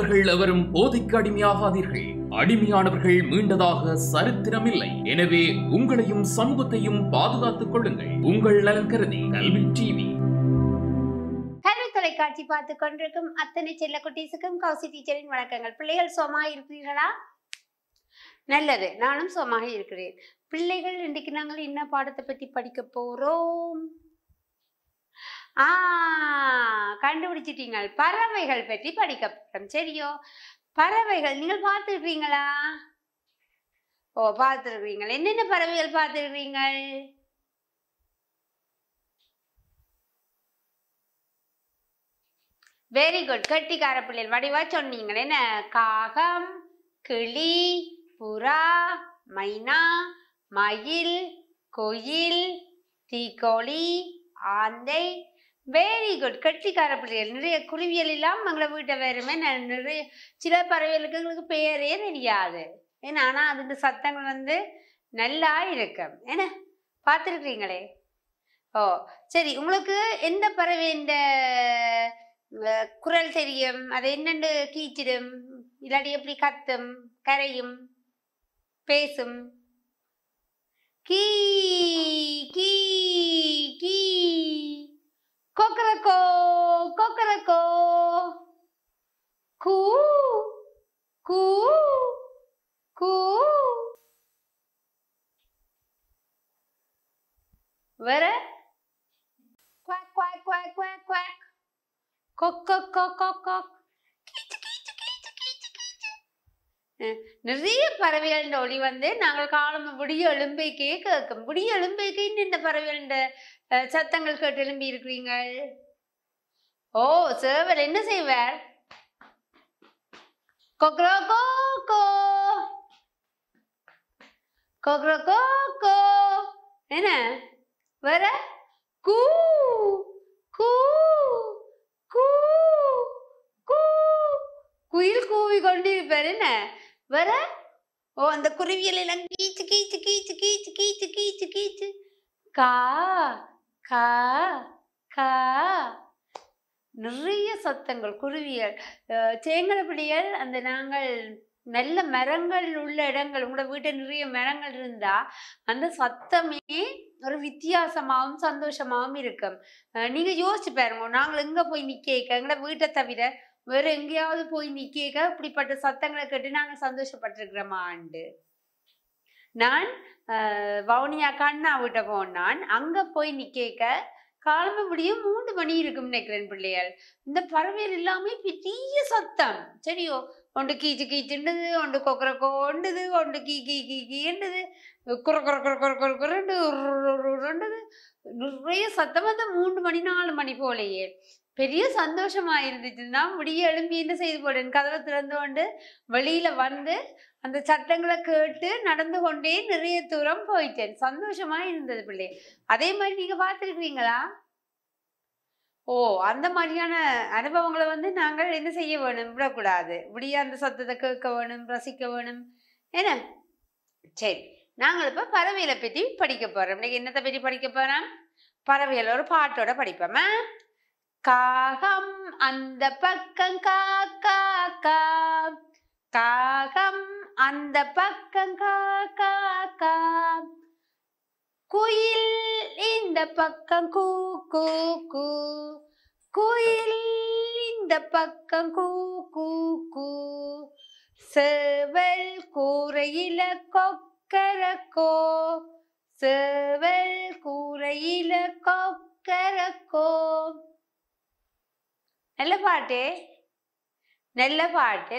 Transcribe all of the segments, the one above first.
மாணவர்கள் எவரும் போதைக்கு அடிமையாகாதீர்கள். அடிமையானவர்கள் மீண்டதாக சரித்திரமில்லை. எனவே உங்களையும் சமூகத்தையும் பாதுகாத்துக் கொள்ளுங்கள். உங்கள் நலன் கருதி கல்வி டிவி. கல்வி தொலைக்காட்சி பார்த்துக் கொண்டிருக்கும் அத்தனை செல்ல குட்டீஸுக்கும் கௌசி டீச்சரின் வணக்கங்கள். பிள்ளைகள் சுகமாக இருக்கிறீர்களா? நல்லது, நானும் சுகமாக இருக்கிறேன். பிள்ளைகள், இன்றைக்கு நாங்கள் என்ன பாடத்தை பற்றி படிக்க போறோம்? கண்டுபிடிச்சிட்டீங்க. பறவைகள் பற்றி படிக்க போறோம். சரியோ? பறவைகள் நீங்கள் பார்த்துருக்கீங்களா? ஓ, பார்த்துருக்கீங்க. என்னென்ன பறவைகள் பார்த்துருக்கீங்க? வெரி குட், கட்டிக்கார பிள்ளைகள். வடிவா சொன்னீங்க. என்ன? காகம், கிளி, புறா, மைனா, மயில், குயில், தீக்கோழி, ஆந்தை. வெரி குட், கட்டிக்கார பிள்ளைகள். நிறைய குருவியல் எல்லாம் எங்களை வீட்டை வேறுமே. நிறைய சில பறவைகளுக்கு எங்களுக்கு பெயரே தெரியாது. ஏன்னா ஆனால் அதுக்கு சத்தங்கள் நல்லா இருக்கும். என்ன பார்த்துருக்கீங்களே? ஓ சரி, உங்களுக்கு எந்த பறவை இந்த குரல் தெரியும்? அது என்னென்று கீச்சிடும், இல்லாட்டி எப்படி கத்தும், கரையும், பேசும்? கீ கீ கீ. கொக்கரக்கோ கொக்கரக்கோ. கூ கூ கூ. வேற? Quack quack quack quack quack. நிறைய பறவைகள் ஒளி நாங்கள் காலம் விடிய எலும்பைக்கே கேட்கும். விடிய எலும்பைக்கு இந்த பறவைகள் சத்தங்கள் கேட்டு எழும்பி இருக்கிறீங்க. ஓ, சேவல் என்ன செய்வார்? கொக்ரோ கோ கொக்ரோ கோ. என்ன வேற? கூ கூ கூ கூ. குயில் கூவி கொண்டிருப்பார். என்ன வேற? ஓ, அந்த குருவியல் எல்லாம் கீச்சு கீச்சு கீச்சு கீச்சு கீச்சு கீச்சு கீச்சு. கா கா கா. நிறைய சத்தங்கள் குருவியல். சேங்கலப்பிடியல். அந்த நாங்கள் நல்ல மரங்கள் உள்ள இடங்கள், உங்களோட வீட்டில் நிறைய மரங்கள் இருந்தா அந்த சத்தமே ஒரு வித்தியாசமாகவும் சந்தோஷமாகவும் இருக்கும். நீங்க யோசிச்சு பாருங்க, நாங்கள் எங்க போய் நிக்க, எங்களோட வீட்டை தவிர வேற எங்கேயாவது போய் நிக்க இப்படிப்பட்ட சத்தங்களை கேட்டு நாங்கள் சந்தோஷப்பட்டிருக்கிறோமாண்டு. நான் வவுனியா கண்ணா விட்ட போனான். அங்க போய் நிக்க காலம்பு முடியும் 3 மணி இருக்கும் நினைக்கிறேன் பிள்ளைகள். இந்த பறவைகள் எல்லாமே பெரிய சத்தம். சரியோ? ஒன்று கீச்சு கீச்சுண்டது, ஒன்று கொக்கரக்கோ ஒண்டுது, ஒன்று கீ கீ கீ கீண்டது, குற குற குற குற குற குறண்டு நிறைய சத்தம். அந்த 3 மணி 4 மணி போலையே பெரிய சந்தோஷமா இருந்துச்சுன்னா முடிய எழும்பி என்ன செய்து போடுன்னு கதவை திறந்து கொண்டு வெளியில அந்த சத்தங்களை கேட்டு நடந்து கொண்டே நிறைய தூரம் போயிட்டேன். சந்தோஷமா இருந்தது பிள்ளை. அதே மாதிரி நீங்க பார்த்துருக்கிறீங்களா? ஓ, அந்த மாதிரியான அனுபவங்களை நாங்கள் என்ன செய்ய வேணும்? விடக்கூடாது. விடிய அந்த சத்தத்தை கேட்க வேணும், ரசிக்க வேணும். என்ன? சரி, நாங்கள் இப்ப பறவைகளை பற்றி படிக்க போறோம். இன்னைக்கு என்னத்தை பற்றி படிக்க போறோம்? பறவைகள் ஒரு பாட்டோட படிப்போமா? காகம் அந்த பக்கம் காக்கா கா. காகம் அந்த பக்கம் காக்கா கா. குயில் இந்த பக்கம் கூ கூ கூ. குயில் இந்த பக்கம் கூ கூ கூ. சேவல் கூரையில கொக்கரக்கோ. சேவல் கூரையில கொக்கரக்கோ. நல்ல பாட்டு, நல்ல பாட்டு.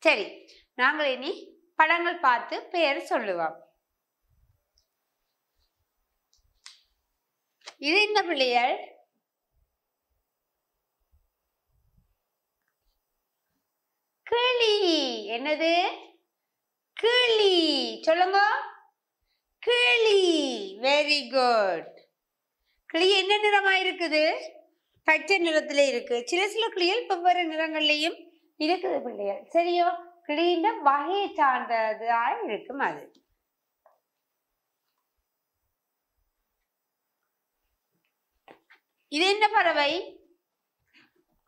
சரி, நாங்கள் இனி படங்கள் பார்த்து பெயர் சொல்லுவோம். இது என்ன பிள்ளைகள்? கிளி. என்னது? கிளி. சொல்லுங்க. கிளி. Very good. கிளி என்ன நிறமா இருக்குது? பச்சை நிறத்துல இருக்கு. சில கிளிகள் வெவ்வேறு நிறங்கள்லையும் இருக்குது பிள்ளைகள். சரியோ? கிளியின் வகையை சார்ந்ததா இருக்கும் அது. இது என்ன பறவை?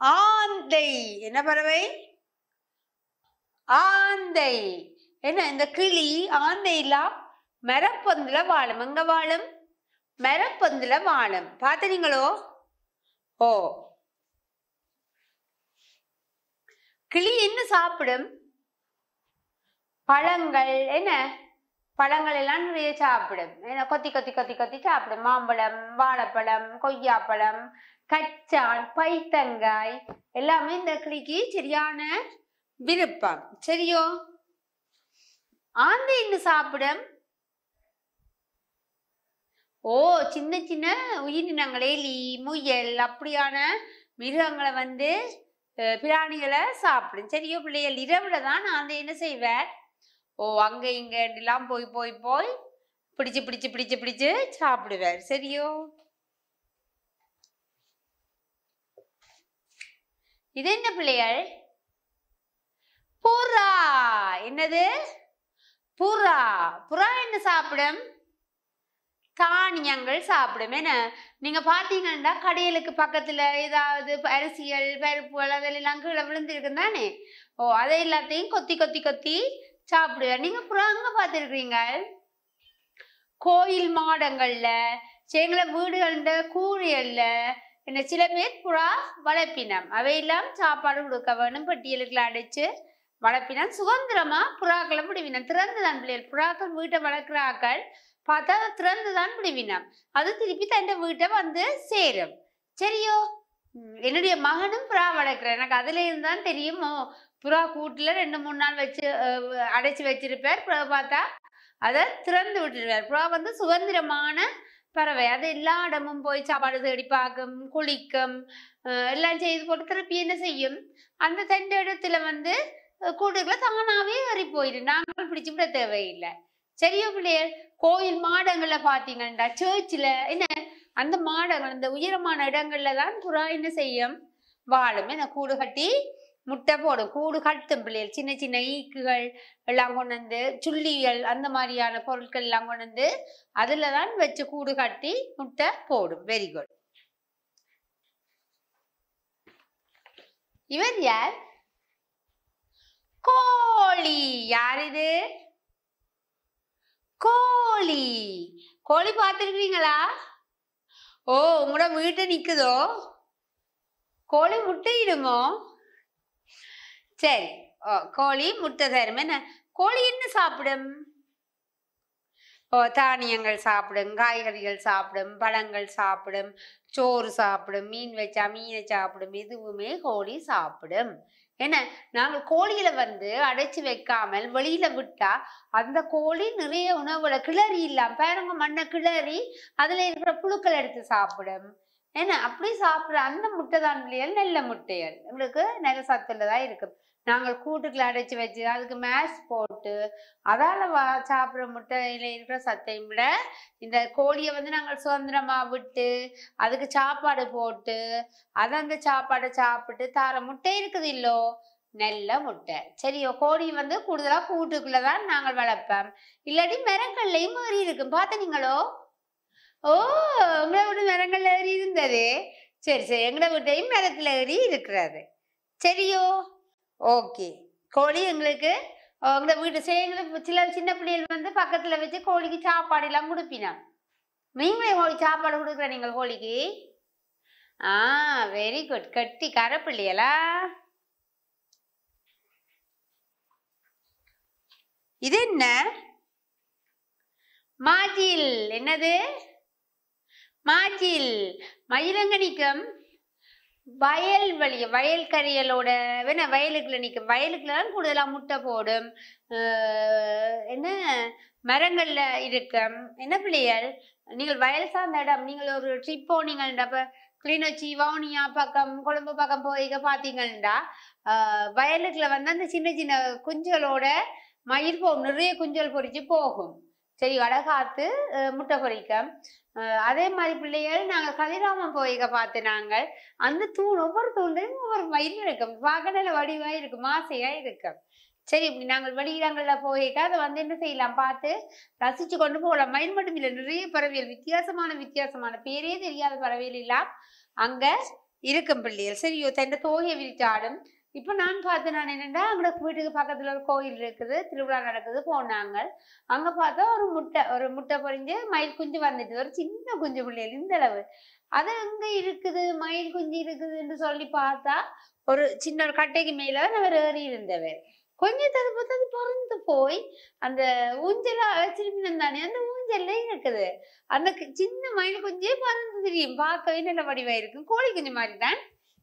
ஆந்தை. என்ன பறவை? ஆந்தை. என்ன இந்த கிளி ஆந்தை எல்லாம் மரப்பொந்துல வாழும். எங்க வாழும்? மரப்பொந்துல வாழும். பார்த்தீங்களோ? ஓ, கிளி என்ன சாப்பிடும்? பழங்கள். என்ன பழங்கள் எல்லாம் நிறைய சாப்பிடும். என்ன கொத்தி கொத்தி கொத்தி கொத்தி சாப்பிடும். மாம்பழம், வாழைப்பழம், கொய்யாப்பழம், கச்சான், பைத்தங்காய் எல்லாமே இந்த கிளிக்கு சரியான விருப்பம். சரியோ? ஆந்தை என்ன சாப்பிடும்? ஓ, சின்ன சின்ன உயிரினங்கள், எலி, முயல் அப்படியான மிருகங்களை வந்து பிராணிகளை சாப்பிடும். சரியோ பிள்ளைகள்? இரவுல தான் ஆந்தை என்ன செய்வார்? ஓ, அங்க இங்க எல்லாம் போய் போய் போய் பிடிச்சு பிடிச்சு பிடிச்சு பிடிச்சு சாப்பிடுவார். சரியோ? இது என்ன பிள்ளைகள்? புறா. என்னது? புறா. புறா என்ன சாப்பிடும்? தானியங்கள் சாப்பிடும். என்ன நீங்க பாத்தீங்கன்னா கடைகளுக்கு பக்கத்துல ஏதாவது அரிசிகள், பருப்புகள் அதெல்லாம் கீழே விழுந்திருக்கு தானே? ஓ, அதை எல்லாத்தையும் கொத்தி கொத்தி கொத்தி சாப்பிடுவார். நீங்க புறா அங்க பார்த்துருக்கீங்க? கோயில் மாடங்கள்ல, எங்களை வீடுகள்ல, கூழியல்ல என்ன சில பேர் புறா வளர்ப்பினம். அவையெல்லாம் சாப்பாடு கொடுக்க வேணும், பட்டியலுக்குள்ள அடைச்சு வளர்ப்பினம். சுதந்திரமா புறாக்களை விடுவினம். திறந்துதான் பிள்ளைகள். புறாக்கள் வீட்டை வளர்க்கிறாக்கள் பார்த்தா திறந்துதான் விடுவினம். அது திருப்பி தன் வீட்டை வந்து சேரும். சரியோ? என்னுடைய மகனும் புறா வளர்க்கிறேன். எனக்கு அதுல இருந்தான் தெரியுமோ. புறா கூட்டுல 2-3 நாள் வச்சு அடைச்சு வச்சிருப்பார். புறா பார்த்தா அதை திறந்து விட்டுருவார். புறா வந்து சுதந்திரமான பறவை. அது எல்லா இடமும் போய் சாப்பாடு தேடி பார்க்கும், குளிக்கும், எல்லாம் செய்து போட்டு திருப்பி என்ன செய்யும்? அந்த தண்ட இடத்துல வந்து கூட்டுக்குள்ள தானாவே ஏறி போயிடும். நாங்கள் பிடிச்சு விட தேவையில்லை. சரியோ பிள்ளையர்? கோயில் மாடங்கள்ல பாத்தீங்கன்னா, சர்ச்சில் என்ன அந்த மாடங்கள், இந்த உயரமான இடங்கள்ல தான் புறா என்ன செய்யும்? வாழும். என்ன கூடு கட்டி முட்டை போடும். கூடு கட்டும் பிள்ளைகள். சின்ன சின்ன ஈக்குகள் எல்லாம் கொண்டு வந்து, சுள்ளிகள் அந்த மாதிரியான பொருட்கள் எல்லாம் கொண்டு வந்து அதுலதான் வச்சு கூடு கட்டி முட்டை போடும். Very good. இவர் யார்? கோழி. யார் இது? கோழி. கோழி பார்த்துருக்கீங்களா? ஓ, உங்களோட வீட்டை நிக்குதோ? கோழி முட்டையிடுமோ? சரி. ஓ, கோழி முட்டை தரும். என்ன கோழி என்ன சாப்பிடும்? ஓ, தானியங்கள் சாப்பிடும், காய்கறிகள் சாப்பிடும், பழங்கள் சாப்பிடும், சோறு சாப்பிடும், மீன் வச்சா மீனை சாப்பிடும். எதுவுமே கோழி சாப்பிடும். என்ன நாங்கள் கோழிகளை வந்து அடைச்சு வைக்காமல் வெளியில விட்டா அந்த கோழி நிறைய உணவுகளை கிளறி இல்லாம பாருங்க, மண்ணை கிளறி அதுல இருக்கிற புழுக்கள் எடுத்து சாப்பிடும். என்ன அப்படி சாப்பிடுற அந்த முட்டை தான் பிள்ளைகள் நல்ல முட்டைகள். உங்களுக்கு நல்ல சத்துள்ளதா இருக்கும். நாங்கள் கூட்டுக்குள்ள அடைச்சு வச்சு அதுக்கு மேஷ் போட்டு அதால சாப்பிட்ற முட்டையில இருக்கிற சத்தையும் விட இந்த கோழியை வந்து நாங்கள் சுதந்திரமா விட்டு அதுக்கு சாப்பாடு போட்டு அதை அந்த சாப்பாடை சாப்பிட்டு தார முட்டை இருக்குது இல்லோ, நல்ல முட்டை. சரியோ? கோழி வந்து கூடுதலா கூட்டுக்குள்ளதான் நாங்கள் வளர்ப்போம். இல்லாட்டி மரங்கள்லையும் ஏறி இருக்கும். பார்த்தீங்களோ? ஓ, உங்களை விட மரங்கள்ல ஏறி இருந்தது. சரி சரி, எங்களை வீட்டையும் மரத்துல ஏறி இருக்கிறது. சரியோ? ஓகே. கோழி எங்களுக்கு உங்களை வீட்டு எங்களுக்கு சில சின்ன பிள்ளைகள் வந்து பக்கத்துல வச்சு கோழிக்கு சாப்பாடு எல்லாம் கொடுப்பினா. நீங்களே கோழி சாப்பாடு கொடுக்குற நீங்கள் கோழிக்கு? Very good. கட்டி கரப்பிள்ளையலா? இது என்ன? மாஜில். என்னது? மாஜில். மயிலங்க நிற்கும் வயல்வெளி, வயல்கரைகளோட வயலுக்குள்ள நிற்கும். வயலுக்குள்ளதான் கூடுதலா முட்டை போடும். என்ன மரங்கள்ல இருக்கும். என்ன பிள்ளைகள்? நீங்கள் வயல் சார்ந்த இடம், நீங்கள் ஒரு ட்ரிப் போனீங்கள்டா, அப்ப கிளிநொச்சி, வவுனியா பக்கம், கொழும்பு பக்கம் போய் பார்த்தீங்கள்டா, வயலுக்குள்ள வந்து அந்த சின்ன சின்ன குஞ்சுகளோட மயிர் போகும். நிறைய குஞ்சல் பொறிச்சு போகும். சரி, வடகாத்து முட்டை பொறிக்கும். அதே மாதிரி பிள்ளைகள் நாங்கள் கதிராமம் போய்க பார்த்து நாங்கள் அந்த தூண், ஒவ்வொரு தூண்லையும் ஒவ்வொரு மயில் இருக்கும். பார்க்கல வடிவாக இருக்கும், ஆசையா இருக்கும். சரி, இப்படி நாங்கள் வெளியிடங்கள்ல போய்க்க அதை வந்து என்ன செய்யலாம், பார்த்து ரசிச்சு கொண்டு போகலாம். மயில் மட்டும் இல்லை, நிறைய பறவைகள், வித்தியாசமான வித்தியாசமான பேரே தெரியாத பறவைகள் எல்லாம் அங்க இருக்கும் பிள்ளைகள். சரியோ, தன் தோகையை விரிச்சாடும். இப்ப நான் பார்த்தேன், நான் என்னன்னா அங்க வீட்டுக்கு பக்கத்துல ஒரு கோயில் இருக்குது, திருவிழா நடக்குது, போனாங்க. அங்க பார்த்தா ஒரு முட்டை பொறிஞ்சு மயில் குஞ்சு வந்துட்டு, ஒரு சின்ன குஞ்சு பிள்ளைகள் இந்த அளவு. அது எங்க இருக்குது மயில் குஞ்சு இருக்குதுன்னு சொல்லி பார்த்தா ஒரு சின்ன ஒரு கட்டைக்கு மேல அவர் ஏறி இருந்தவர். கொஞ்சத்தை பார்த்து அது பொறந்து போய் அந்த ஊஞ்சல அழைச்சிருப்பினம் தானே, அந்த ஊஞ்சல்ல இருக்குது அந்த சின்ன மயில் குஞ்சே பறந்து தெரியும். பார்க்கவே நல்ல வடிவா இருக்கும், கோழி குஞ்சு மாதிரி தான்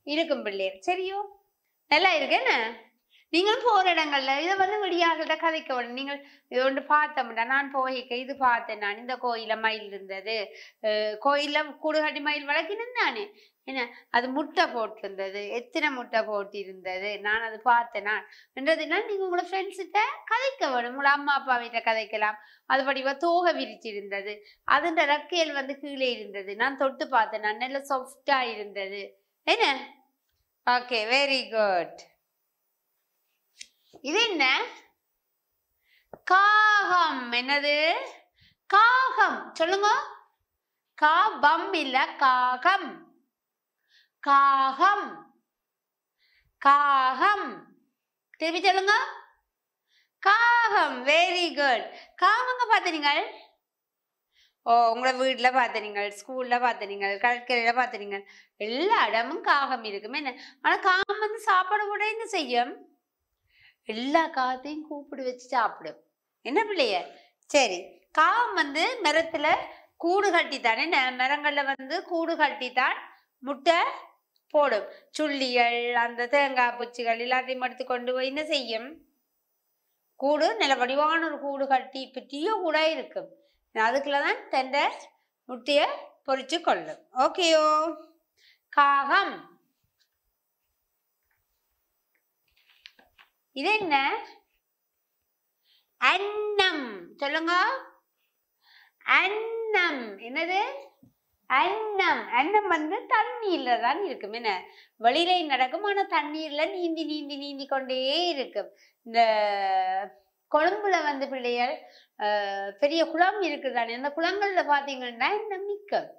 இருக்கும் பிள்ளைகள். சரியோ, நல்லா இருக்கு என்ன? நீங்களும் போற இடங்கள்ல இதை வந்து விடியாகிட்ட கதைக்க வேணும். நீங்கள் இது ஒன்று பார்த்தோம்டா, நான் போய்க்க இது பார்த்தேன், நான் இந்த கோயில மயில் இருந்தது, கோயில கூடுகாட்டி மயில் வளர்க்கினேன் தானே, என்ன அது முட்டை போட்டிருந்தது, எத்தனை முட்டை போட்டி இருந்தது, நான் அது பார்த்தேன் நான் என்றதுனா நீங்க உங்களோட ஃப்ரெண்ட்ஸுகிட்ட கதைக்க வேணும். உங்களோட அம்மா அப்பா வீட்டை கதைக்கலாம். அதுபடிவா தோகை விரிச்சிருந்தது, அதுன்ற ரக்கையல் வந்து கீழே இருந்தது, நான் தொட்டு பார்த்தேன், நான் நல்ல சாஃப்டா இருந்தது என்ன. Okay, very good. இது என்ன? காகம். என்னது? காகம். சொல்லுங்க. காபம் இல்ல, காகம். காகம், காகம். திருப்பி சொல்லுங்க. காகம். Very good. காகங்க பார்த்தீங்க? ஓ, உங்களை வீட்டுல பார்த்தீங்க, ஸ்கூல்ல பார்த்தீங்க, கடற்கரையில பார்த்தீங்க, எல்லா இடமும் காகம் இருக்குமே என்ன. ஆனா காகம் வந்து சாப்பாடு கூட என்ன செய்யும்? எல்லா காகத்தையும் கூப்பிடு வச்சு சாப்பிடும் என்ன பிள்ளைய. சரி, காகம் வந்து மரத்துல கூடு கட்டித்தானே, மரங்கள்ல வந்து கூடு கட்டித்தான் முட்டை போடும். சுள்ளிகள், அந்த தேங்காய் பூச்சிகள் எல்லாத்தையும் எடுத்து கொண்டு போய் என்ன செய்யும்? கூடு நல்ல வடிவான ஒரு கூடு கட்டி பெரிய கூட இருக்கும், அதுக்குள்ளதான் தண்ட முட்டைய பொறிச்சு கொள்ளும். ஓகேயோ, காகம். இது என்ன? அன்னம். சொல்லுங்க. அன்னம். என்னது? அன்னம். அன்னம் வந்து தண்ணீர்ல தான் இருக்கும் என்ன, வெளியில நடக்கும், ஆனா தண்ணீர்ல நீந்தி நீந்தி நீந்தி கொண்டே இருக்கும். இந்த கொழும்புல வந்து பிள்ளைகள் பெரிய குளம் இருக்குதானே, அந்த குளங்கள்ல பாத்தீங்கன்னா அன்னம் நிற்கும்.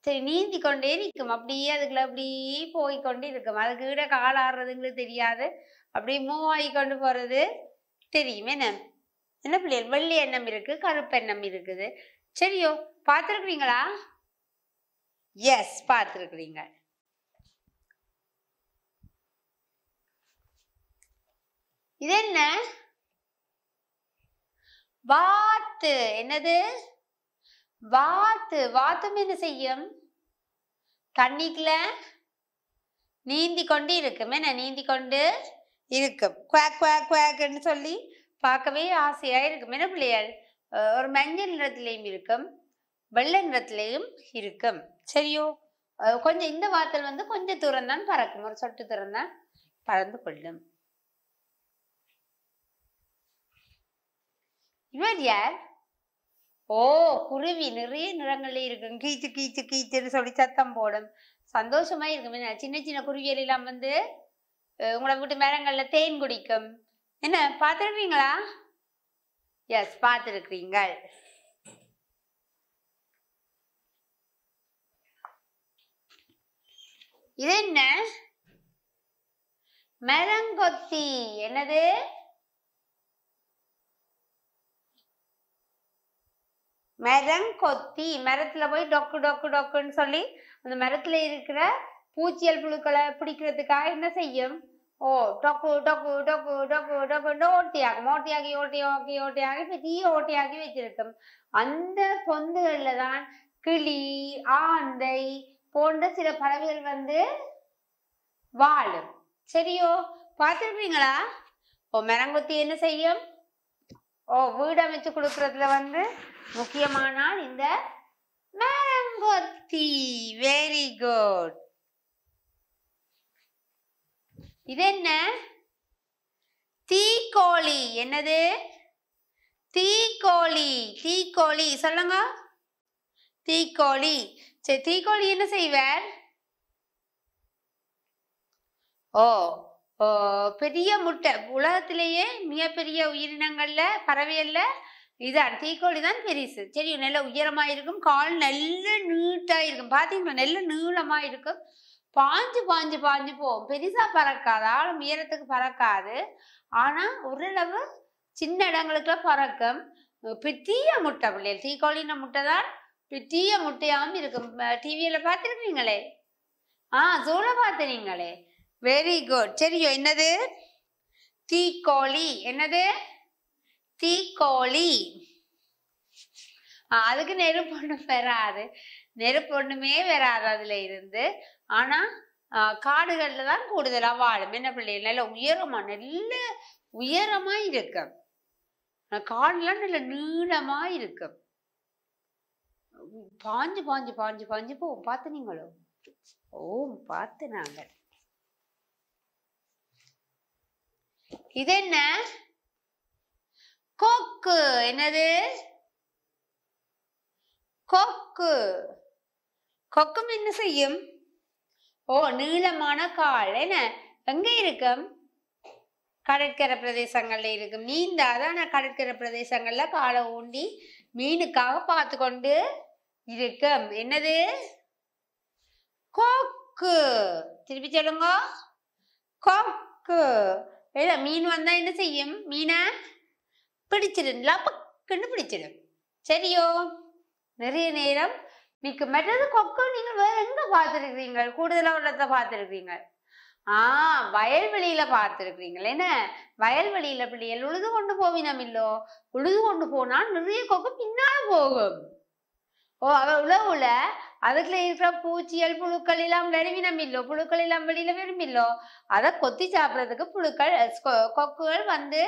சரி, நீந்தி கொண்டே நிற்கும், அப்படியே அதுக்குள்ள அப்படியே போய்கொண்டே இருக்கும். அதுக்கு விட கால் ஆடுறதுங்களுக்கு தெரியாது, அப்படியே மூவ் ஆகி கொண்டு போறது தெரியும் என்ன. என்ன பிள்ளைகள், வெள்ளி எண்ணம் இருக்கு, கருப்பு எண்ணம் இருக்குது. சரியோ, பார்த்துருக்குறீங்களா? எஸ், பார்த்துருக்குறீங்க. இது என்ன? வாத்து. என்னது? வாத்து. வாத்தும் என்ன செய்யும்? தண்ணிக்குள்ள நீந்தி கொண்டு இருக்கும் என்ன, நீந்தி கொண்டு இருக்கும். குவாக் குவாக் குவாக்ன்னு சொல்லி பார்க்கவே ஆசையா இருக்கும் என்ன பிள்ளைகள். ஒரு மஞ்சள் நிறத்திலையும் இருக்கும், வெள்ளை நிறத்திலையும் இருக்கும். சரியோ, கொஞ்சம் இந்த வாத்தல் வந்து கொஞ்சம் தூரம் தான் பறக்கும், ஒரு சொட்டு தூரம் தான் பறந்து கொள்ளும். இவர் யார்? ஓ, குருவி. நிறைய நிறங்கள்ல இருக்கும், கீச்சு கீச்சு கீச்சுன்னு சொல்லி சத்தம் போடும், சந்தோஷமா இருக்கும். சின்ன சின்ன குருவியல் எல்லாம் வந்து உங்களை வீட்டு மரங்கள்ல தேன் குடிக்கும் என்ன, பார்த்துருக்கீங்களா? எஸ், பார்த்துருக்கிறீங்க. இது என்ன? மரங்கொத்தி. என்னது? மரங்கொத்தி. மரத்துல போய் டொக்கு டொக்கு டொக்குன்னு சொல்லி அந்த மரத்துல இருக்கிற பூச்சியல் புழுக்களை பிடிக்கிறதுக்காக என்ன செய்யும்? ஓ, டொக்கு டொக்கு டொக்கு டொக்கு டொக்குன்னு ஓட்டியாகும், ஓட்டியாகி ஓட்டியாகி ஓட்டியாகி பெரிய ஓட்டியாகி வச்சிருக்கும். அந்த பொந்துகள்ல தான் கிளி, ஆந்தை போன்ற சில பறவைகள் வந்து வாழும். சரியோ, பார்த்துருக்கீங்களா? ஓ, மரங்கொத்தி என்ன செய்யும்? ஓ, வீடு அமைச்சு கொடுக்கறதுல வந்து முக்கியமான இந்த மரங்கொத்தி. Very good. இது என்ன? தீக்கோழி. என்னது? தீக்கோழி. தீக்கோழி சொல்லுங்க. தீக்கோழி. சரி, தீக்கோழி என்ன செய்வார்? ஓ, பெரிய முட்டை, உலகத்திலேயே மிகப்பெரிய உயிரினங்கள்ல பறவைகள்ல இதான் தீக்கோழி தான் பெருசு. சரி, நல்ல உயரமா இருக்கும், கால் நல்ல நீட்டா இருக்கும், பாத்தீங்களா, நல்ல நீளமா இருக்கும், பாஞ்சு பாஞ்சு பாஞ்சு போகும். பெருசா பறக்காது, ஆளும் உயரத்துக்கு பறக்காது. ஆனா ஓரளவு சின்ன இடங்களுக்குலாம் பறக்கும். பெரிய முட்டை பிள்ளைகள், தீக்கோழின முட்டை தான் பெரிய முட்டையாவும் இருக்கும். டிவியில பார்த்துருக்கீங்களே, சோழ பார்த்துறீங்களே. Very good. சரியோ, என்னது தீக்கோழி? என்னது தீக்கோழி? அதுக்கு நெருப்பு ஒண்ணும் வராது, நெருப்பு ஒண்ணுமே வராது அதுல இருந்து. ஆனா காடுகள்ல தான் கூடுதலா வாழும். என்ன பிள்ளைகள், நல்ல உயரமா, நல்ல உயரமா இருக்கும். காடுலாம் நல்ல நீளமா இருக்கும். பாஞ்சு பாஞ்சு பாஞ்சு பாஞ்சு போவோம். பார்த்து நீங்களோ? பார்த்து நாங்க. இது என்ன? கொக்கு. என்னது? கொக்கு. கொக்கும் என்ன செய்யும்? நீளமான கால். என்ன எங்க இருக்கும்? கடற்கரை பிரதேசங்கள்ல இருக்கும். நீந்தாதான் கடற்கரை பிரதேசங்கள்ல காலை ஊண்டி மீனுக்காக பார்த்து கொண்டு இருக்கும். என்னது? கொக்கு. திருப்பி சொல்லுங்க. கொக்கு. மீன் வந்தா என்ன செய்யும்? மீனை பிடிச்சிடும், லபக்குன்னு பிடிச்சிடும். சரியோ? நிறைய நேரம் நிற்கும். மற்றது கொக்கு நீங்கள் வேற எங்க பார்த்துருக்கிறீங்க? கூடுதலா உள்ளத்தை பார்த்துருக்கிறீங்க? வயல்வெளியில பார்த்துருக்கிறீங்க. என்ன வயல்வெளியில பிள்ளைகள் உழுது கொண்டு போவினம் இல்லோ? உழுது கொண்டு போனா நிறைய கொக்கு பின்னால போகும். அவ உழவுல அதுக்குள்ள இருக்கிற பூச்சியல் புழுக்கள் எல்லாம் விரும்பினம் இல்லோ? புழுக்கள் எல்லாம் வெளியில விரும்பில்லோ? அதை கொத்தி சாப்பிட்றதுக்கு கொக்குகள் வந்து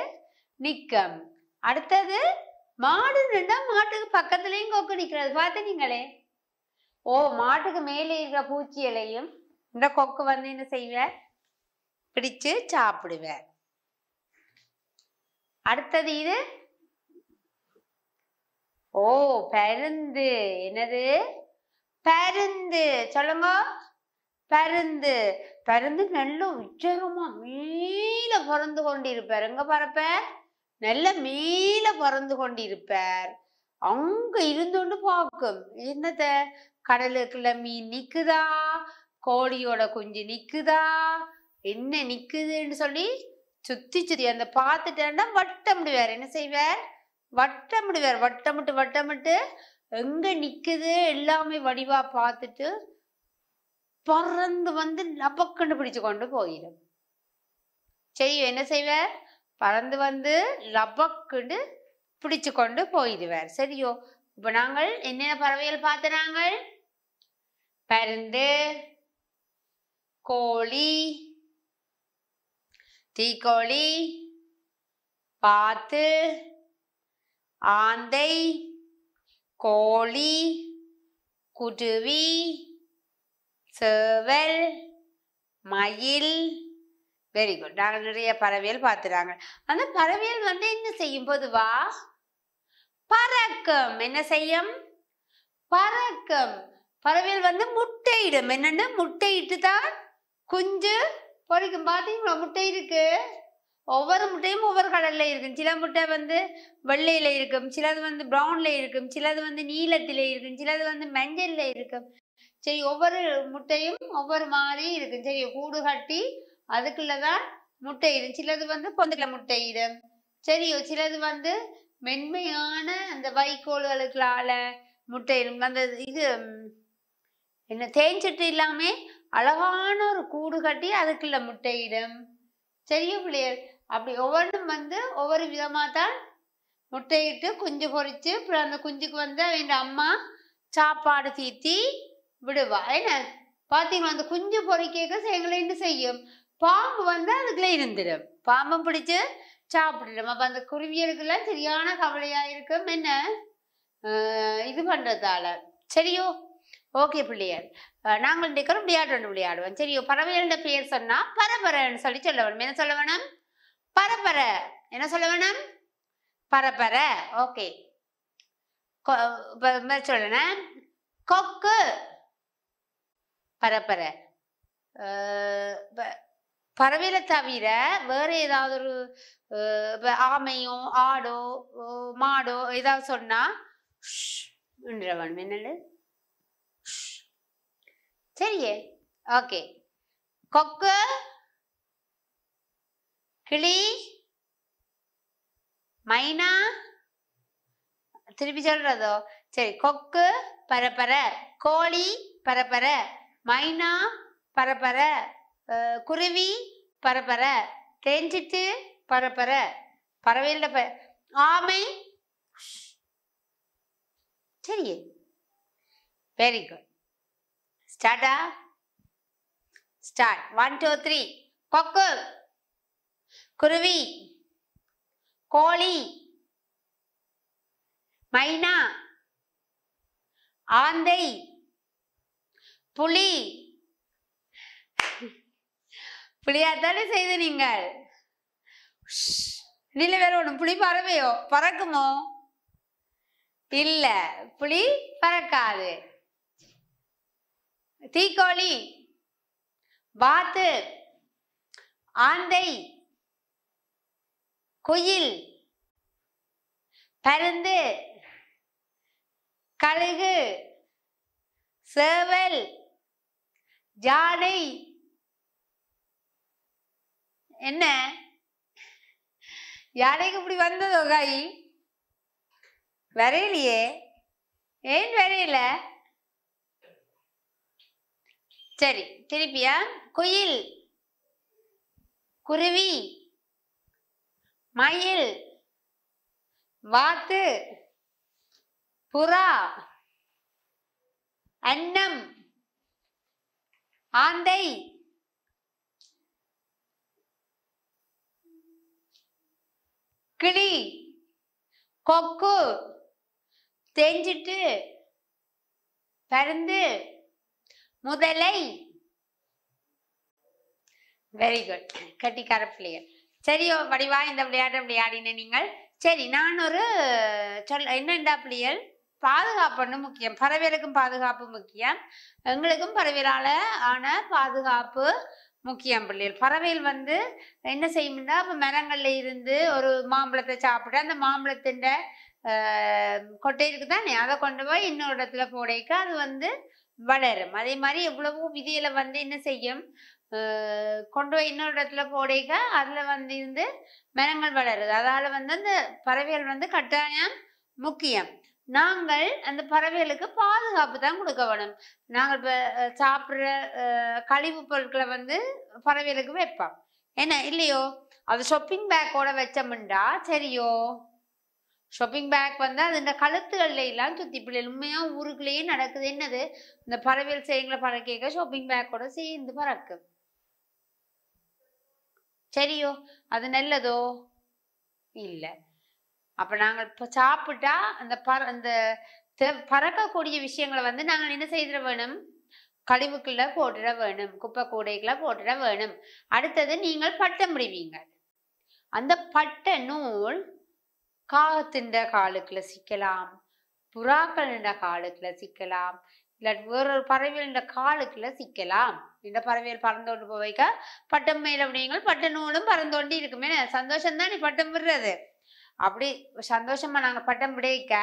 நிற்கும். அடுத்தது மாடு நின்றா மாட்டுக்கு பக்கத்துலயும் கொக்கு நிற்கிறது பார்த்துட்டீங்களே. மாட்டுக்கு மேலே இருக்கிற பூச்சியலையும் இந்த கொக்கு வந்து என்ன செய்வார்? பிடிச்சு சாப்பிடுவார். அடுத்தது இது பருந்து. என்னது? பருந்து. சொல்லுங்க. பருந்து. பருந்து நல்ல உச்சகமா மேல பறந்து கொண்டிருப்பார். எங்க பறப்பார்? நல்ல மேல பறந்து கொண்டிருப்பார். அங்க இருந்தோண்டு பார்க்கும். என்னத்த? கடலுக்குள்ள மீன் நிக்குதா, கோழியோட குஞ்சு நிக்குதா, என்ன நிக்குதுன்னு சொல்லி சுத்தி சுத்தி அந்த பார்த்துட்டேன்னா வட்டமிடுவார். என்ன செய்வார்? வட்டமிடுவார். வட்டமிட்டு வட்டமிட்டு எங்க நிக்குது எல்லாமே வடிவா பார்த்துட்டு பறந்து வந்து லபக்குன்னு பிடிச்சு கொண்டு போயிடும். சரி, என்ன செய்வார்? பறந்து வந்து லபக்குன்னு பிடிச்சு கொண்டு போயிடுவார். சரியோ? இப்ப நாங்கள் என்னென்ன பறவைகள் பார்த்து? நாங்கள் பருந்து, கோழி, தீக்கோழி, பாத்து, ஆந்தை, கோழி, குருவி, சேவல், மயில். Very good. நாங்கள் நிறைய பறவைகள் பார்த்துறாங்க. அந்த பறவைகள் வந்து என்ன செய்யும்? பொதுவா பறக்கும். என்ன செய்யும்? பறக்கும். பறவைகள் வந்து முட்டையிடும். என்னன்னு? முட்டையிட்டு தான் குஞ்சு பொறிக்கும். பார்த்தீங்களா? முட்டை இருக்கு. ஒவ்வொரு முட்டையும் ஒவ்வொரு கலர்ல இருக்கும். சில முட்டை வந்து வெள்ளையில இருக்கும், சிலது வந்து ப்ரௌன்ல இருக்கும், சிலது வந்து நீலத்தில இருக்கும், சிலது வந்து மஞ்சள்ல இருக்கும். சரி, ஒவ்வொரு முட்டையும் ஒவ்வொரு மாதிரி இருக்கும். சரி, கூடு கட்டி அதுக்குள்ளதான் முட்டையிடும். சிலது வந்து பொந்துக்குள்ள முட்டையிடும். சரியோ? சிலது வந்து மென்மையான அந்த வைக்கோல்களுக்குள்ளால முட்டையிடும். அந்த இது என்ன தேஞ்சிட்டு இல்லாம அழகான ஒரு கூடு கட்டி அதுக்குள்ள முட்டையிடும். சரியோ பிள்ளையர்? அப்படி ஒவ்வொன்றும் வந்து ஒவ்வொரு விதமா தான் முட்டையிட்டு குஞ்சு பொறிச்சு அப்புறம் அந்த குஞ்சுக்கு வந்து அவங்க அம்மா சாப்பாடு தீத்தி விடுவா. என்ன பார்த்தீங்களா? அந்த குஞ்சு பொறிக்க எங்களை என்ன செய்யும்? பாம்பு வந்து அதுக்குள்ள இருந்துடும். பாம்பும் பிடிச்சு சாப்பிட்டுடும். அப்ப அந்த குருவியலுக்கெல்லாம் சரியான கவலையா இருக்கும். என்ன இது பண்றதால. சரியோ? ஓகே பிள்ளையார், நாங்கள் இன்றைக்கு விளையாட்டு ஒன்று விளையாடுவோம். சரியோ? பறவைகளோட பேர் சொன்னா பரபரன்னு சொல்லி சொல்ல வேணும். என்ன சொல்ல வேணும்? பரபர. என்ன சொல்ல வேணும்? பரபர. ஓகே, சொல்லணும். கொக்கு பரபர. பறவைகளை தவிர வேற ஏதாவது ஒரு ஆமையோ ஆடோ மாடோ ஏதாவது சொன்னா வேணும். என்னது? சரியே, ஓகே. கொக்கு, கிளி, மைனா, திருப்பி சொல்றதோ? சரி, கொக்கு பரப்பர, கோழி பரப்பர, மைனா பரப்பர, குருவி பரப்பர, தேஞ்சிட்டு பரப்பர, பறவைகள ஆமை. சரி, வெரி குட். ஸ்டார்டா? ஸ்டார்ட். 1 2 3. கொக்கு, குருவி, கோழி, மைனா, ஆந்தை, புலி. புலியாத்தானே செய்து நீங்கள். நீல வேற ஒண்ணு. புலி பறவையோ? பறக்குமோ? இல்ல, புலி பறக்காது. தீக்கோழி, வாத்து, ஆந்தை, குயில், பருந்து, கழுகு, சேவல், யானை. என்ன யானைக்கு இப்படி வந்ததோ கை? வரையிலையே. ஏன் வரையில? சரி, திருப்பியா? குயில், குருவி, மயில், வாத்து, புறா, அன்னம், ஆந்தை, கிளி, கொக்கு, தேஞ்சிட்டு, பருந்து, முதலை. வெரி குட், கட்டிக்கார பிள்ளைகள். சரியோ வடிவா இந்த விளையாட்டு விளையாடின நீங்கள். சரி, நான் ஒரு என்னண்டா பிள்ளைகள், பாதுகாப்புன்னு முக்கியம். பறவைகளுக்கும் பாதுகாப்பு முக்கியம், எங்களுக்கும் பறவைகளால ஆன பாதுகாப்பு முக்கியம் பிள்ளைகள். பறவைகள் என்ன செய்யும்னா, இப்போ மரங்கள்ல இருந்து ஒரு மாம்பழத்தை சாப்பிட அந்த மாம்பழத்தின் கொட்டை இருக்கு தானே, அதை கொண்டு போய் இன்னொரு இடத்துல போடைக்க அது வளரும். அதே மாதிரி எவ்வளவோ விதியில என்ன செய்யும், கொண்டு போய் இன்னொரு இடத்துல போடைக்க அதுல இருந்து மரங்கள் வளருது. அதால அந்த பறவைகள் கட்டாயம் முக்கியம். நாங்கள் அந்த பறவைகளுக்கு பாதுகாப்பு தான் கொடுக்க வேணும். நாங்கள் இப்போ சாப்பிட்ற கழிவு பொருட்களை பறவைகளுக்கு வைப்போம், என்ன இல்லையோ? அது ஷாப்பிங் பேக்கோட வச்சோம்டா சரியோ? ஷாப்பிங் பேக் அது கழுத்துகள்ல எல்லாம் சுத்தி பிள்ளைகள் உண்மையா ஊருக்குள்ளேயே நடக்குது. என்னது, இந்த பறவைகள் செய்யுங்களை பறக்க ஷாப்பிங் பேக்கோட சேர்ந்து பறக்கு. சரியோ? அது நல்லதோ? இல்லை. அப்ப நாங்கள் இப்போ சாப்பிட்டா அந்த பறக்கக்கூடிய விஷயங்களை நாங்கள் என்ன செய்திட வேணும்? கழிவுக்குள்ள போட்டுட வேணும், குப்பை கூடைக்குள்ள போட்டுட வேணும். அடுத்தது, நீங்கள் பட்டம் விடுவீங்க. அந்த பட்ட நூல் காகத்தின் காலுக்குள்ள சிக்கலாம், புறாக்களின் காலுக்குள்ள சிக்கலாம், இல்லாட்டி வேறொரு பறவைகளின் காலுக்குள்ள சிக்கலாம். இந்த பறவைகள் பறந்தோண்டு போவைக்க பட்டம் மேல விடுவீங்க, பட்ட நூலும் பறந்தோண்டி இருக்குமே. சந்தோஷம் தான் நீ பட்டம் விடுறது. அப்படி சந்தோஷமா நாங்க பட்டம் விடைக்க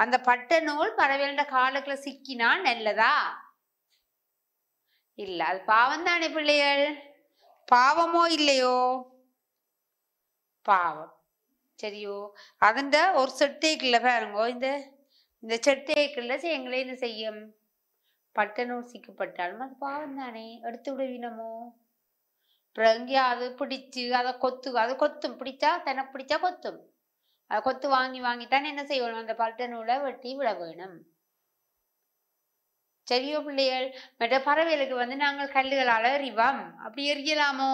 அந்த பட்ட நூல் பறவைகள காலுக்குள்ள சிக்கினா நல்லதா? இல்ல, அது பாவம் தானே பிள்ளைகள். பாவமோ இல்லையோ? பாவம். சரியோ? அதுண்ட ஒரு செட்டைக்குள்ள பாருங்க, இந்த செட்டைக்குள்ள எங்களை என்ன செய்யும்? பட்ட நூல் சிக்கப்பட்டாலும் அது பாவம் தானே, எடுத்து விடுவீனமோ? அப்புறம் எங்கேயாவது பிடிச்சு அதை கொத்தும். பிடிச்சா தனக்கு பிடிச்சா கொத்தும். அதை கொத்து வாங்கித்தான் என்ன செய்யணும்? அந்த பட்ட நூலை வெட்டி விட வேணும். சரியோ பிள்ளைகள்? மற்ற பறவைகளுக்கு நாங்கள் கல்லுகளால எறிவோம். அப்படி எரியலாமோ?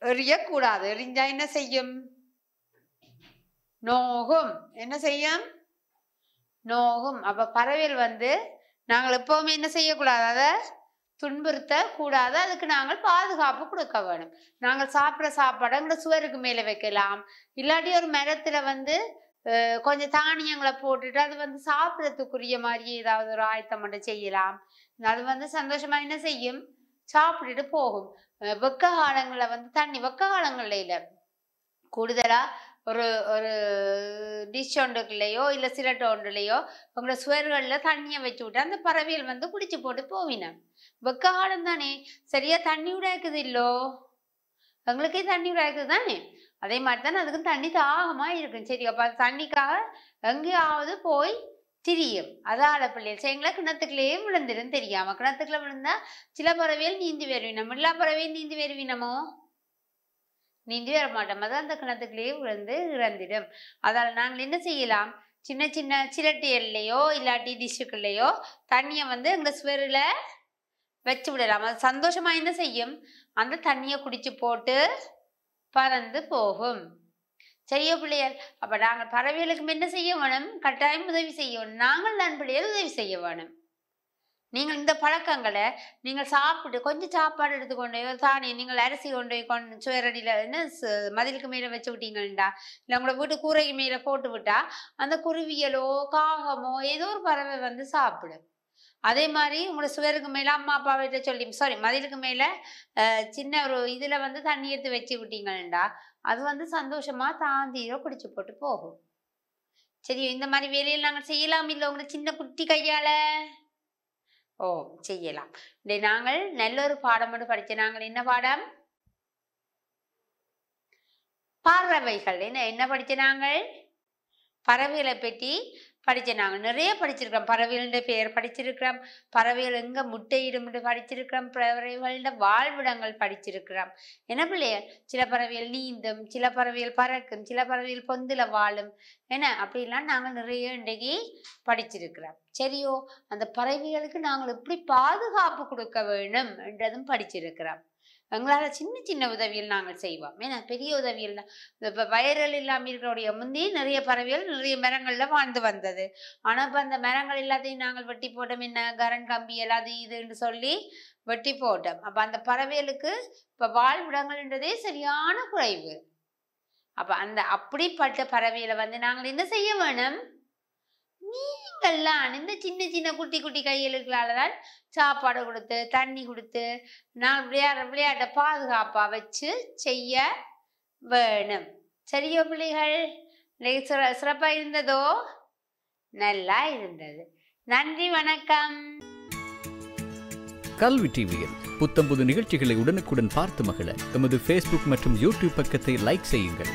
எரியக்கூடாது. எரிஞ்சா என்ன செய்யும்? நோகும். என்ன செய்யும்? நோகும். அப்ப பறவைகள் நாங்கள் எப்பவுமே என்ன செய்யக்கூடாது? அதை துன்புறுத்த கூடாது. அதுக்கு நாங்கள் பாதுகாப்பு கொடுக்க வேணும். நாங்கள் சாப்பிட்ற சாப்பாடை எங்களை சுவருக்கு மேல வைக்கலாம், இல்லாட்டி ஒரு மரத்துல கொஞ்சம் தானியங்களை போட்டுட்டு அது சாப்பிட்றதுக்குரிய மாதிரி ஏதாவது ஒரு ஆயத்தம் மட்டும் செய்யலாம். அது சந்தோஷமா என்ன செய்யும்? சாப்பிட்டுட்டு போகும். வெக்க காலங்கள்ல தண்ணி, வெக்க காலங்கள்ல இல்ல, கூடுதலா ஒரு ஒரு டிஷ் ஒன்றுக்குள்ளேயோ இல்லை சிலட்டு ஒன்றுலையோ உங்களோட சுவர்களில் தண்ணியை வச்சு விட்டு அந்த பறவைகள் வந்து குடிச்சு போட்டு போவினோம். வெக்க காலம் தானே, சரியா தண்ணி விடாக்குது இல்லோ, எங்களுக்கே தண்ணி விடாக்குது தானே. அதே மாதிரி தானே அதுக்கும் தண்ணி தாகமா இருக்கும். சரி, அப்போ அது தண்ணிக்காக எங்கேயாவது போய் திரியும். அதால பிள்ளைகள் செய்யுங்களா கிணத்துக்குள்ளேயே விழுந்துடும் தெரியாம. கிணத்துக்குள்ள விழுந்தா சில பறவைகள் நீந்தி வருவினோம், எல்லா பறவையும் நீந்தி வருவினமோ, நீந்தி வர மாட்டோம். அதான் அந்த கிணத்துக்குள்ளேயே விழுந்து இறந்திடும். அதால் நாங்கள் என்ன செய்யலாம், சின்ன சின்ன சிரட்டியல்லையோ இல்லாட்டி டிஷ்ஷுக்குள்ளேயோ தண்ணியை வந்து எங்கள் சுவரில் வச்சு விடலாம். அது சந்தோஷமா என்ன செய்யும், அந்த தண்ணியை குடிச்சு போட்டு பறந்து போகும். சரியா பிள்ளைகள்? அப்ப நாங்கள் பறவைகளுக்கு என்ன செய்ய வேணும், கட்டாயம் உதவி செய்ய வேணும். நாங்கள் தான் பிள்ளைகள் உதவி செய்ய வேணும். நீங்கள் இந்த பழக்கங்களை நீங்கள் சாப்பிட்டு கொஞ்சம் சாப்பாடு எடுத்துக்கொண்டு தானே நீங்கள் அரிசி கொண்டு போய் சுவரடியில் என்ன மதிலுக்கு மேலே வச்சு விட்டீங்கள்டா, இல்லை உங்களோட வீட்டு கூரைக்கு மேலே போட்டு விட்டா அந்த குருவியலோ காகமோ ஏதோ ஒரு பறவை வந்து சாப்பிடும். அதே மாதிரி உங்களோட சுவருக்கு மேலே அம்மா அப்பா வீட்டை சொல்லி மதிலுக்கு மேலே சின்ன ஒரு இதில் வந்து தண்ணி எடுத்து வச்சு விட்டீங்கள்டா அது வந்து சந்தோஷமா தாந்தீரோ குடிச்சு போட்டு போகும். சரி, இந்த மாதிரி வேலையில் நாங்கள் செய்யலாம் இல்லை உங்களை சின்ன குட்டி கையால? ஓ, செய்யலாம். நாங்கள் நல்ல ஒரு பாடம் மட்டும் படிச்சோம். நாங்கள் என்ன பாடம், பறவைகள். என்ன படிச்ச, நாங்கள் பறவைகளை பற்றி படிச்ச. நாங்கள் நிறைய படிச்சிருக்கிறோம். பறவைகள பெயர் படிச்சிருக்கிறோம், பறவைகள் எங்க முட்டையிடும் படிச்சிருக்கிறோம், பறவைகள வாழ்விடங்கள் படிச்சிருக்கிறோம். என்ன பிள்ளைகள், சில பறவைகள் நீந்தும், சில பறவைகள் பறக்கும், சில பறவைகள் பொந்துல வாழும், என்ன அப்படிலாம் நாங்கள் நிறைய இன்றைக்கு படிச்சிருக்கிறோம். சரியோ, அந்த பறவைகளுக்கு நாங்கள் எப்படி பாதுகாப்பு கொடுக்க வேணும் என்றதும் படிச்சிருக்கிறோம். எங்களால் சின்ன சின்ன உதவிகள் நாங்கள் செய்வோம். ஏன்னா பெரிய உதவிகள் தான். இப்போ வைரல் இல்லாமல் இருக்கிறோடைய முந்தி நிறைய பறவைகள் நிறைய மரங்களில் வாழ்ந்து வந்தது. ஆனால் இப்போ அந்த மரங்கள் எல்லாத்தையும் நாங்கள் வெட்டி போட்டோம். என்ன கரண்ட் கம்பி எல்லாத்தையும் இதுன்னு சொல்லி வெட்டி போட்டோம். அப்போ அந்த பறவைகளுக்கு இப்போ வாழ்விடங்கள்ன்றதே சரியான குறைவு. அப்போ அந்த அப்படிப்பட்ட பறவைகளை வந்து நாங்கள் என்ன செய்ய வேணும், நீங்கள்லாம் இந்த சின்ன சின்ன குட்டி குட்டி கைகளுக்களால தான் சாப்பாடு கொடுத்து தண்ணி கொடுத்து நான் விளையாட்டை பாதுகாப்பா வச்சு செய்ய வேணும். சரியோ பிள்ளைகள்? சிறப்பா இருந்ததோ? நல்லா இருந்தது. நன்றி, வணக்கம். கல்வி டிவியில் புத்தம்புது நிகழ்ச்சிகளை உடனுக்குடன் பார்த்து மகிழ எமது Facebook மற்றும் YouTube பக்கத்தை லைக் செய்யுங்கள்.